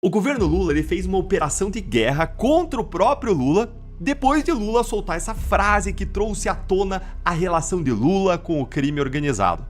O governo Lula ele fez uma operação de guerra contra o próprio Lula depois de Lula soltar essa frase que trouxe à tona a relação de Lula com o crime organizado.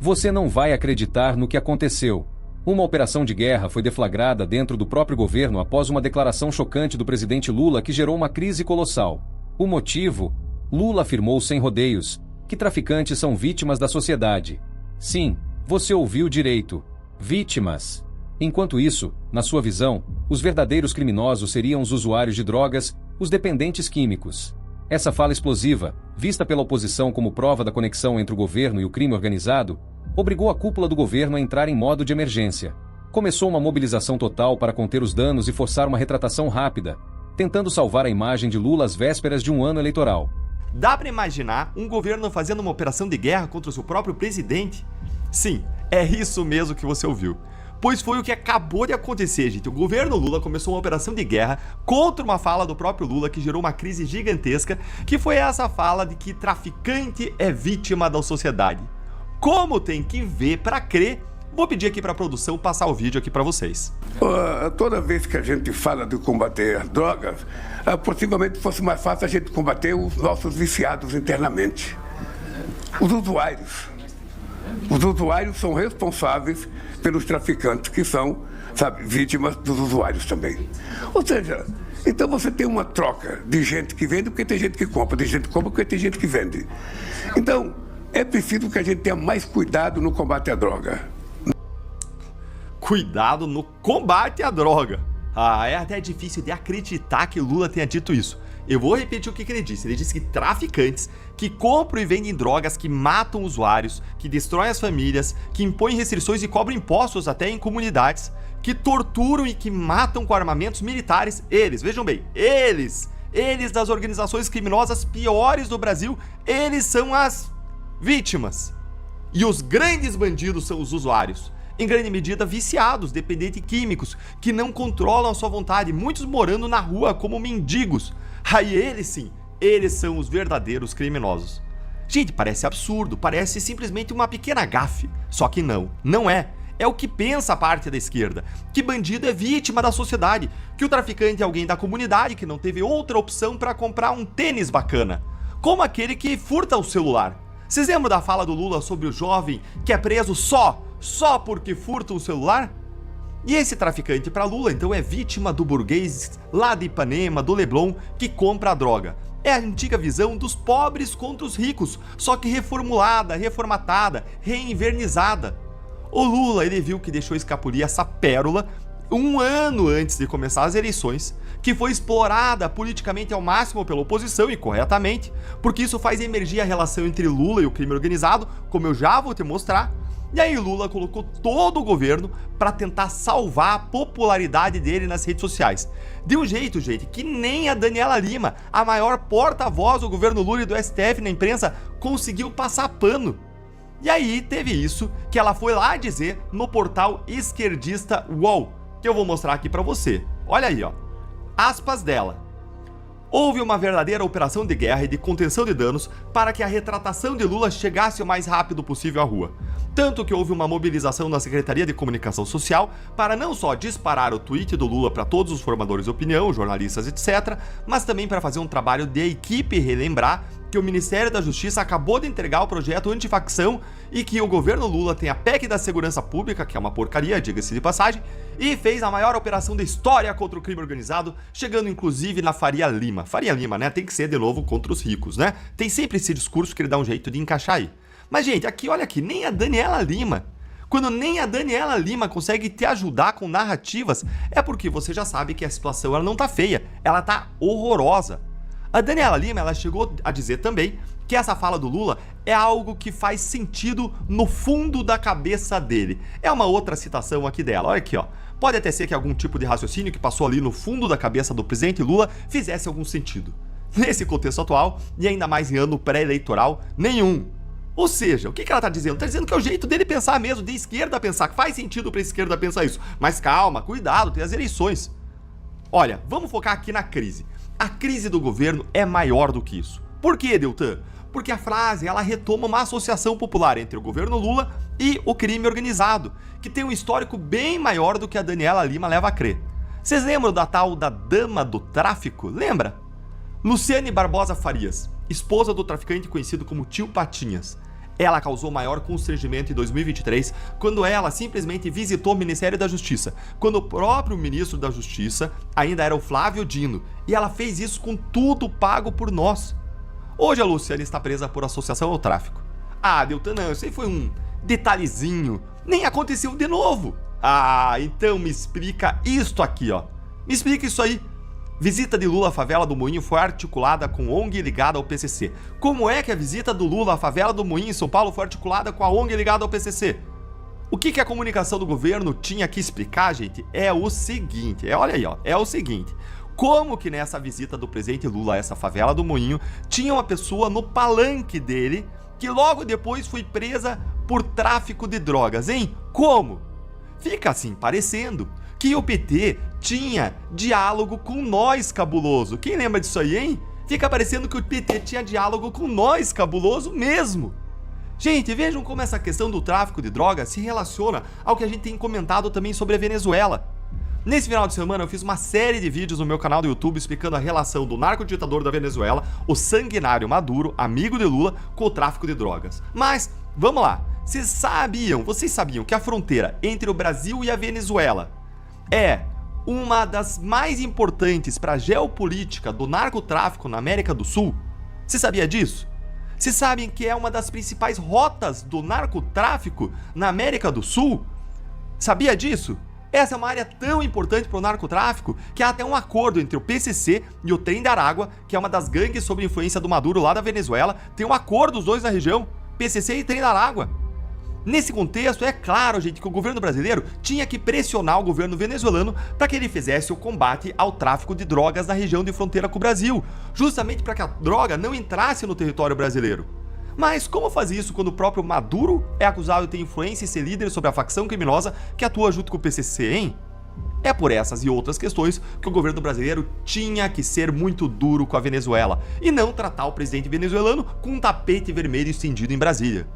Você não vai acreditar no que aconteceu. Uma operação de guerra foi deflagrada dentro do próprio governo após uma declaração chocante do presidente Lula que gerou uma crise colossal. O motivo? Lula afirmou sem rodeios que traficantes são vítimas da sociedade. Sim, você ouviu direito. Vítimas. Enquanto isso, na sua visão, os verdadeiros criminosos seriam os usuários de drogas, os dependentes químicos. Essa fala explosiva, vista pela oposição como prova da conexão entre o governo e o crime organizado, obrigou a cúpula do governo a entrar em modo de emergência. Começou uma mobilização total para conter os danos e forçar uma retratação rápida, tentando salvar a imagem de Lula às vésperas de um ano eleitoral. Dá pra imaginar um governo fazendo uma operação de guerra contra o seu próprio presidente? Sim, é isso mesmo que você ouviu. Pois foi o que acabou de acontecer, gente. O governo Lula começou uma operação de guerra contra uma fala do próprio Lula que gerou uma crise gigantesca, que foi essa fala de que traficante é vítima da sociedade. Como tem que ver pra crer, vou pedir aqui pra produção passar o vídeo aqui pra vocês. Toda vez que a gente fala de combater drogas, possivelmente fosse mais fácil a gente combater os nossos viciados internamente. Os usuários. Os usuários são responsáveis pelos traficantes que são, vítimas dos usuários também. Ou seja, então você tem uma troca de gente que vende porque tem gente que compra, de gente que compra porque tem gente que vende. Então, é preciso que a gente tenha mais cuidado no combate à droga. Cuidado no combate à droga. É até difícil de acreditar que Lula tenha dito isso. Eu vou repetir o que ele disse. Ele disse que traficantes que compram e vendem drogas que matam usuários, que destroem as famílias, que impõem restrições e cobram impostos até em comunidades, que torturam e que matam com armamentos militares, eles, vejam bem, eles das organizações criminosas piores do Brasil, eles são as vítimas. E os grandes bandidos são os usuários. Em grande medida viciados, dependentes químicos, que não controlam a sua vontade, muitos morando na rua como mendigos. Aí eles sim, eles são os verdadeiros criminosos. Gente, parece absurdo, parece simplesmente uma pequena gafe. Só que não é. É o que pensa a parte da esquerda, que bandido é vítima da sociedade, que o traficante é alguém da comunidade que não teve outra opção para comprar um tênis bacana, como aquele que furta o celular. Vocês lembram da fala do Lula sobre o jovem que é preso só porque furta um celular? E esse traficante para Lula então é vítima do burguês lá de Ipanema, do Leblon, que compra a droga. É a antiga visão dos pobres contra os ricos, só que reformulada, reformatada, reinvernizada. O Lula ele viu que deixou escapulir essa pérola um ano antes de começar as eleições, que foi explorada politicamente ao máximo pela oposição e corretamente, porque isso faz emergir a relação entre Lula e o crime organizado, como eu já vou te mostrar. E aí Lula colocou todo o governo para tentar salvar a popularidade dele nas redes sociais. De um jeito, gente, que nem a Daniela Lima, a maior porta-voz do governo Lula e do STF na imprensa, conseguiu passar pano. E aí teve isso que ela foi lá dizer no portal esquerdista UOL, que eu vou mostrar aqui para você. Olha aí, ó. Aspas dela. Houve uma verdadeira operação de guerra e de contenção de danos para que a retratação de Lula chegasse o mais rápido possível à rua. Tanto que houve uma mobilização na Secretaria de Comunicação Social para não só disparar o tweet do Lula para todos os formadores de opinião, jornalistas, etc., mas também para fazer um trabalho de equipe e relembrar que o Ministério da Justiça acabou de entregar o projeto antifacção e que o governo Lula tem a PEC da Segurança Pública, que é uma porcaria, diga-se de passagem, e fez a maior operação da história contra o crime organizado, chegando inclusive na Faria Lima. Faria Lima, né? Tem que ser de novo contra os ricos, né? Tem sempre esse discurso que ele dá um jeito de encaixar aí. Mas, gente, aqui, olha aqui, nem a Daniela Lima. Quando nem a Daniela Lima consegue te ajudar com narrativas, é porque você já sabe que a situação ela não tá feia, ela tá horrorosa. A Daniela Lima, ela chegou a dizer também que essa fala do Lula é algo que faz sentido no fundo da cabeça dele. É uma outra citação aqui dela, olha aqui, ó. Pode até ser que algum tipo de raciocínio que passou ali no fundo da cabeça do presidente Lula fizesse algum sentido. Nesse contexto atual, e ainda mais em ano pré-eleitoral, nenhum. Ou seja, o que ela tá dizendo? Tá dizendo que é o jeito dele pensar mesmo, de esquerda pensar, que faz sentido pra esquerda pensar isso. Mas calma, cuidado, tem as eleições. Olha, vamos focar aqui na crise. A crise do governo é maior do que isso. Por quê, Deltan? porque a frase ela retoma uma associação popular entre o governo Lula e o crime organizado, que tem um histórico bem maior do que a Daniela Lima leva a crer. Vocês lembram da tal da dama do tráfico? Lembra? Luciane Barbosa Farias, esposa do traficante conhecido como Tio Patinhas. Ela causou maior constrangimento em 2023 quando ela simplesmente visitou o Ministério da Justiça, quando o próprio ministro da Justiça ainda era o Flávio Dino, e ela fez isso com tudo pago por nós. Hoje a Luciane está presa por associação ao tráfico. Ah, Deltan, não, isso aí foi um detalhezinho, nem aconteceu de novo. Ah, então me explica isto aqui, ó. Me explica isso aí. Visita de Lula à favela do Moinho foi articulada com ONG ligada ao PCC. Como é que a visita do Lula à favela do Moinho em São Paulo foi articulada com a ONG ligada ao PCC? O que a comunicação do governo tinha que explicar, gente, é o seguinte, olha aí, ó, é o seguinte. Como que nessa visita do presidente Lula a essa favela do Moinho, tinha uma pessoa no palanque dele que logo depois foi presa por tráfico de drogas, hein? Como? Fica assim parecendo que o PT tinha diálogo com nós, cabuloso. Quem lembra disso aí, hein? Fica parecendo que o PT tinha diálogo com nós, cabuloso mesmo. Gente, vejam como essa questão do tráfico de drogas se relaciona ao que a gente tem comentado também sobre a Venezuela. Nesse final de semana eu fiz uma série de vídeos no meu canal do YouTube explicando a relação do narcoditador da Venezuela, o sanguinário Maduro, amigo de Lula, com o tráfico de drogas. Mas, vamos lá, vocês sabiam que a fronteira entre o Brasil e a Venezuela é uma das mais importantes para a geopolítica do narcotráfico na América do Sul? Você sabia disso? Vocês sabem que é uma das principais rotas do narcotráfico na América do Sul? Sabia disso? Essa é uma área tão importante para o narcotráfico que há até um acordo entre o PCC e o Tren da Aragua, que é uma das gangues sob influência do Maduro lá da Venezuela. Tem um acordo os dois na região, PCC e Tren da Aragua. Nesse contexto, é claro, gente, que o governo brasileiro tinha que pressionar o governo venezuelano para que ele fizesse o combate ao tráfico de drogas na região de fronteira com o Brasil, justamente para que a droga não entrasse no território brasileiro. Mas como fazer isso quando o próprio Maduro é acusado de ter influência e ser líder sobre a facção criminosa que atua junto com o PCC, hein? É por essas e outras questões que o governo brasileiro tinha que ser muito duro com a Venezuela e não tratar o presidente venezuelano com um tapete vermelho estendido em Brasília.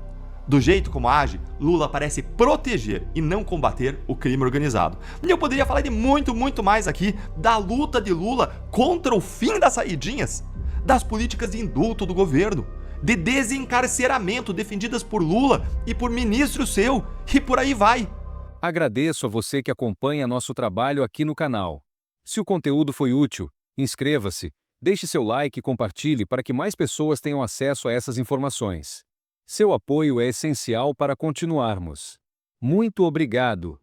Do jeito como age, Lula parece proteger e não combater o crime organizado. E eu poderia falar de muito mais aqui da luta de Lula contra o fim das saidinhas, das políticas de indulto do governo, de desencarceramento defendidas por Lula e por ministro seu, e por aí vai. Agradeço a você que acompanha nosso trabalho aqui no canal. Se o conteúdo foi útil, inscreva-se, deixe seu like e compartilhe para que mais pessoas tenham acesso a essas informações. Seu apoio é essencial para continuarmos. Muito obrigado!